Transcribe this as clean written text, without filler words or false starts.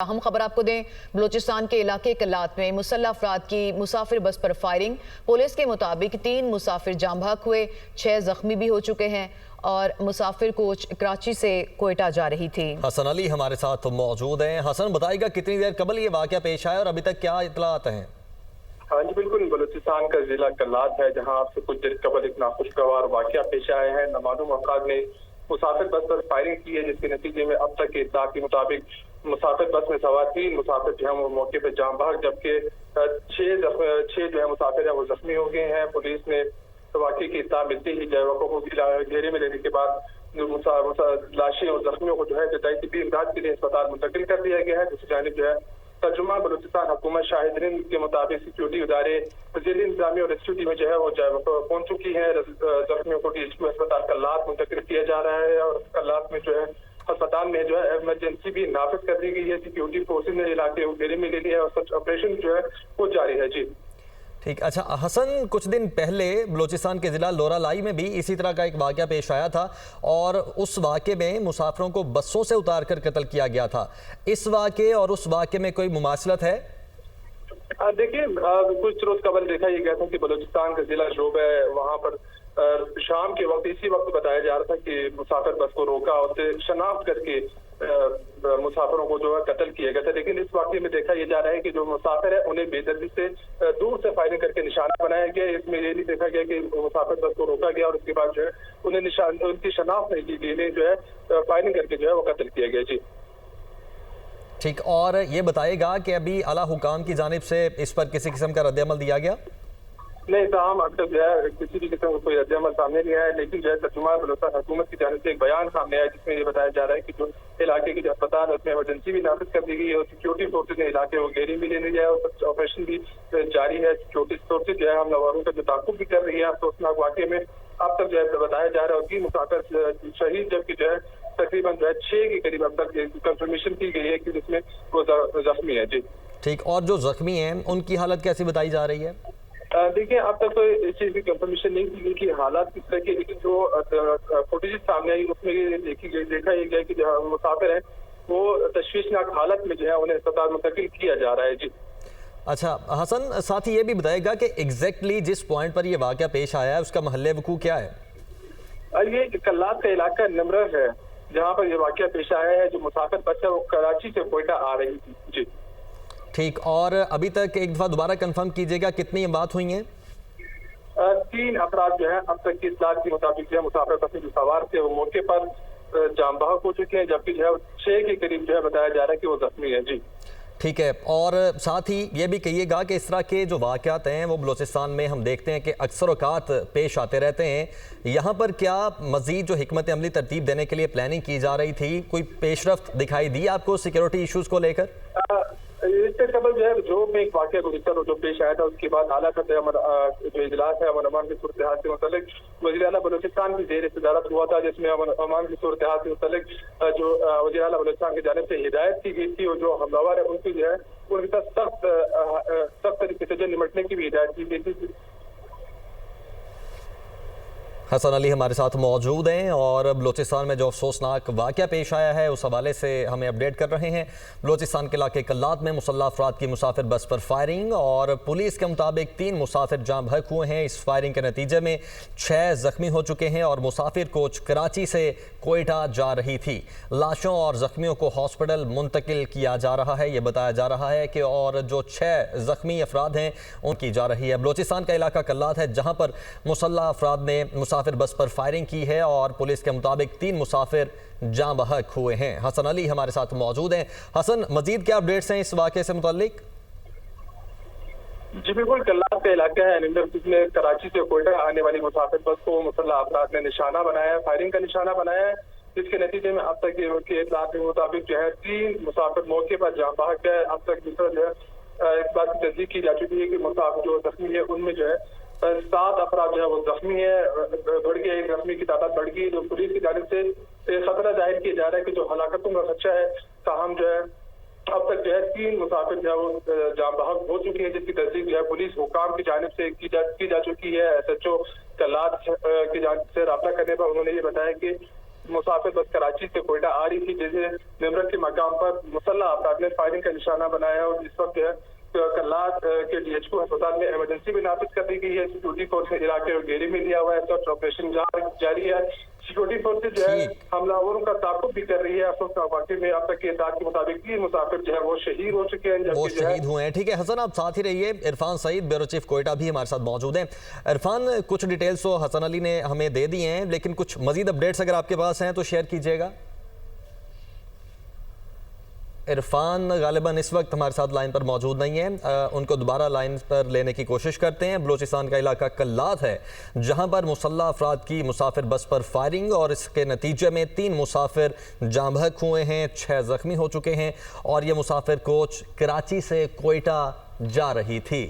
हम खबर आपको दें, बलूचिस्तान के इलाके कल्लात में मुसल्लह अफराद की मुसाफिर बस पर फायरिंग। पुलिस के मुताबिक 3 मुसाफिर जाम बहक हुए, 6 जख्मी भी हो चुके हैं और मुसाफिर कोच कराची से कोयटा जा रही थी। हसन अली हमारे साथ मौजूद हैं। हसन, बताइएगा कितनी देर कबल ये वाकया पेश आया और अभी तक क्या इत्तलात हैं? हाँ जी बिल्कुल, बलूचिस्तान का जिला कल्लात है जहाँ आपसे कुछ देर कबल एक नाखुशगवार वाकया पेश आया है। नामालूम अफराद ने मुसाफिर बस पर फायरिंग की है, जिसके नतीजे में अब तक के इत्तला के मुताबिक मुसाफिर बस में सवार 3 मुसाफिर जो है वो मौके पर जाम बहक, जबकि 6 जो है मुसाफिर है वो जख्मी हो गए हैं। पुलिस ने वाकये की इत्तला मिलते ही जवाबों को घेरे में लेने के बाद लाशें और जख्मियों को जो है तिब्बी इमदाद के लिए अस्पताल मुंतकिल कर दिया गया है। दूसरी जानिब जो है तर्जुमा बलूचिस्तान हुकूमत शाहिदीन के मुताबिक सिक्योरिटी इदारे वज़ीर इंतजामी और रेस्क्यू टीमें जो है वो पहुंच चुकी है। जख्मियों को DHQ अस्पताल कल्लात मुंतकिल किया जा रहा है और कल्लात में जो है अस्पताल में जो है इमरजेंसी भी नाफिज कर दी गई है। सिक्योरिटी फोर्सेज ने इलाके को घेरे में ले लिया है और सर्च ऑपरेशन जो है वो जारी है। जी ठीक। अच्छा हसन, कुछ दिन पहले बलूचिस्तान के ज़िला लोरालाई में भी इसी तरह का एक वाक़या पेश आया था और उस वाक़े में मुसाफिरों को बसों से उतार कर कत्ल किया गया था। इस वाक़े और उस वाक़े में कोई मुमासलत है? देखिए, कुछ रोज कबल देखा यह गया था कि बलूचिस्तान का जिला शोब है, वहाँ पर शाम के वक्त इसी वक्त बताया जा रहा था कि मुसाफिर बस को रोका और शनाख्त करके मुसाफिरों को जो है कत्ल किया गया था। लेकिन इस वाकये में देखा यह जा रहा है कि जो मुसाफिर है उन्हें बेदर्दी से दूर से फायरिंग करके निशाना बनाया गया। इसमें ये नहीं देखा गया कि मुसाफिर बस को रोका गया और उसके बाद जो है उन्हें उनकी शनाख्त नहीं की गई, जो है फायरिंग करके जो है वो कत्ल किया गया। जी ठीक। और ये बताइएगा कि अभी आला हुकाम की जानिब से इस पर किसी किस्म का रद्द-ए-अमल दिया गया? नहीं साहब, अब तक जो है किसी भी किस्म का कोई रद्द-ए-अमल सामने नहीं आया, लेकिन जो है तर्जुमा बलूचिस्तान हुकूमत की जानिब से एक बयान सामने आया जिसमें ये बताया जा रहा है कि जो इलाके की जो अस्पताल है उसमें इमरजेंसी भी नाफिज कर दी गई है और सिक्योरिटी फोर्सेज ने इलाके को घेरे में ले लिया है और ऑपरेशन भी जारी है। सिक्योरिटी फोर्सेज जो है हमलावरों का जो ताकुब भी कर रही है। अफसोसनाक वाकये में अब तक जो है बताया जा रहा है कि मुसाफिर शहीद, जबकि जो है तकरीबन जो है 6 के करीब अब तक कंफर्मेशन की गई है कि जिसमें वो जख्मी है। जी ठीक। और जो जख्मी हैं उनकी हालत कैसी बताई जा रही है? देखिए, अब तक तो इस चीज की कंफर्मेशन नहीं की गई कि हालात किस तरह के, लेकिन जो फुटेज सामने आई उसमें देखा ये गया कि जो मुसाफिर है वो तशवीशनाक हालत में जो है उन्हें अस्पताल मुंतकिल किया जा रहा है। जी अच्छा हसन, साथ ही ये भी बताएगा कि एग्जैक्टली जिस पॉइंट पर यह वाकया पेश आया है उसका महल्ले वकू क्या है? ये कल्लात का इलाका नमरह है जहाँ पर यह वाकया पेश आया है। जो मुसाफिर बस है वो कराची से कोयटा आ रही थी। जी ठीक। और अभी तक एक दफा दोबारा कंफर्म कीजिएगा कितनी बात हुई हैं? 3 अफराद जो है अब तक की इत्तलात के मुताबिक जो है मुसाफिर बस में जो सवार थे वो मौके पर जाम बहक हो चुके हैं, जबकि जो है 6 के करीब जो है बताया जा रहा है कि वो जख्मी है। जी ठीक है। और साथ ही ये भी कहिएगा कि इस तरह के जो वाक़यात हैं वो बलूचिस्तान में हम देखते हैं कि अक्सर औकात पेश आते रहते हैं। यहाँ पर क्या मज़ीद जो हिकमत अमली तरतीब देने के लिए प्लानिंग की जा रही थी, कोई पेशरफ्त दिखाई दी आपको सिक्योरिटी इशूज़ को लेकर? इससे कबल जो है जो में एक वाकया गुज़श्ता जो पेश आया था उसके बाद आला सतह जो इजलास है अमन की सूरत हाल से मुतल्लिक वज़ीर आला बलूचिस्तान की ज़ेर सदारत हुआ था, जिसमें अमान की सूरत हाल से मुतल्लिक जो वज़ीर आला बलूचिस्तान की जानिब से हिदायत की गई थी और जो हमलावर है उनकी जो है उनके साथ सख्त तरीके से जो निपटने की भी हिदायत की गई थी। हसन अली हमारे साथ मौजूद हैं और बलूचिस्तान में जो अफसोसनाक वाक़या पेश आया है उस हवाले से हमें अपडेट कर रहे हैं। बलूचिस्तान के इलाके कल्लात में मुसल्लह अफराद की मुसाफिर बस पर फायरिंग और पुलिस के मुताबिक 3 मुसाफिर जाम बहक हुए हैं। इस फायरिंग के नतीजे में 6 जख्मी हो चुके हैं और मुसाफिर कोच कराची से कोयटा जा रही थी। लाशों और जख्मियों को हॉस्पिटल मुंतकिल किया जा रहा है। ये बताया जा रहा है कि और जो 6 जख्मी अफराद हैं उनकी जा रही है। बलूचिस्तान का इलाका कल्लात है जहाँ पर मुसल्लह अफराद ने मुसाफिर बस पर फायरिंग की है और पुलिस के मुताबिक 3 मुसाफिर जाँ बहक हुए हैं। हसन अली हमारे साथ मौजूद हैं। हसन, मजीद क्या अपडेट्स हैं इस वाक़े से मुताल्लिक? जी बिल्कुल, कल्लात का इलाका है जिसमें कराची से कोयटा आने वाली मुसाफिर बस को मुसल्लह अफराद ने निशाना बनाया है, फायरिंग का निशाना बनाया है, जिसके नतीजे में अब तक के इत्तलात के मुताबिक जो है 3 मुसाफिर मौके पर जाँ बहक है। अब तक दूसरा जो है इस बात की तस्दीक की जा चुकी है कि मुसाफिर जो जख्मी है उनमें जो है 7 अफराद जो है वो जख्मी है, बढ़ गया, एक जख्मी की तादाद बढ़ गई। जो पुलिस की जानिब से खतरा जाहिर किया जा रहा है कि जो हलाकतों का खदशा है, ताहम जो है अब तक जो है 3 मुसाफिर जो है वो जाम बहक हो चुके हैं, जिसकी तस्दीक जो है पुलिस हुकाम की जानिब से की जा चुकी है। SHO कल्लात की जानिब से रब्ता करने पर उन्होंने ये बताया कि मुसाफिर बस कराची से कोयटा आ रही थी, जैसे निमरक के मकाम पर मुसल्लह अफराद ने फायरिंग का निशाना बनाया और इस वक्त कल्लात के DHQ अस्पताल में इमरजेंसी भी नाफिज कर दी गई है। सिक्योरिटी फोर्स ने इलाके और घेरे में लिया हुआ है, सर्च ऑपरेशन जारी है। सिक्योरिटी फोर्स जो है हमलावरों का ताकुब भी कर रही है। अफसोसनाक वाकई में अब तक के इत्तलात के मुताबिक 3 मुसाफिर जो है वो शहीद हो चुके हैं, वो जबकि शहीद हुए हैं। ठीक है हसन, आप साथ ही रहिए। इरफान सईद ब्यूरो चीफ कोयटा भी हमारे साथ मौजूद हैं। इरफान, कुछ डिटेल्स तो हसन अली ने हमें दे दी हैं, लेकिन कुछ मजीद अपडेट्स अगर आपके पास हैं तो शेयर कीजिएगा। इरफान गालिबन इस वक्त हमारे साथ लाइन पर मौजूद नहीं है, उनको दोबारा लाइन पर लेने की कोशिश करते हैं। बलूचिस्तान का इलाका कल्लात है, जहां पर मुसल्लह अफराद की मुसाफिर बस पर फायरिंग और इसके नतीजे में 3 मुसाफिर जाँ बहक हुए हैं, 6 जख्मी हो चुके हैं और ये मुसाफिर कोच कराची से कोयटा जा रही थी।